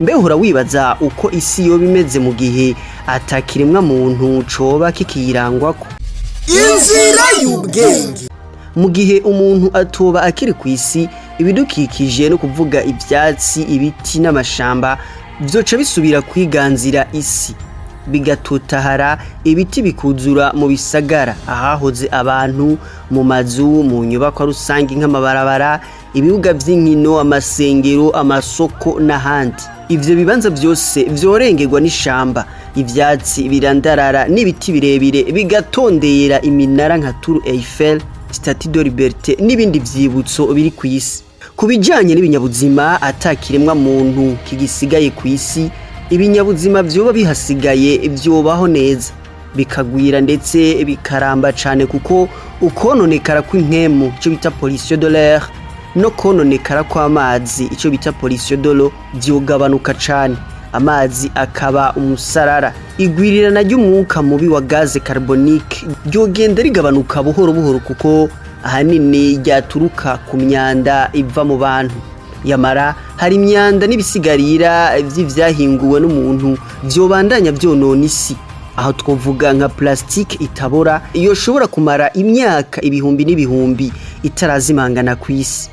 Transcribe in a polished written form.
Mbehora wibaza uko isi yoba imeze mu gihe atakiremwa muntu coba kikirangwako. Inzira y'ubwenge. Mu gihe umuntu atoba akiri kw'isi, ibidukikije no kuvuga ivyatsi, ibiti n'amashamba vyoca bisubira kwiganzira isi, bigatotahara, ibiti bikuzura mu bisagara ahahoze abantu, mu mazu, mu nyubakwa rusangi nk'amabarabara, ibibuga vy'inkino, amasengero, amasoko n'ahandi. Ivyo bibanza vyose vyorengerwa n'ishamba, ivyatsi birandarara n'ibiti birebire bigatondera iminara nka Tour Eiffel, Statue de Liberté n'ibindi vyibutso biri kw'isi. Kubijanye n'ibinyabuzima atakiremwa muntu kigisigaye kw'isi, ibinyabuzima vyoba bihasigaye vyobaho neza, bikagwira ndetse bikaramba cane kuko ukononekara kw'impwemu ico bita pollution de l'air no kononekara kw'amazi ico bita pollution de l'eau vyogabanuka cane, amazi akaba umusarara, igwirirana ry'umwuka mubi wa gaze carbonique ryogenda rigabanuka buhoro buhoro kuko ahanini ryaturuka ku myanda iva mu bantu. Yamara hari imyanda n'ibisigarira vy'ivyahinguwe n'umuntu vyobandanya vyonona isi, aho twovuga nka plastique itabora yoshobora kumara imyaka ibihumbi n'ibihumbi itarazimangana kw'isi.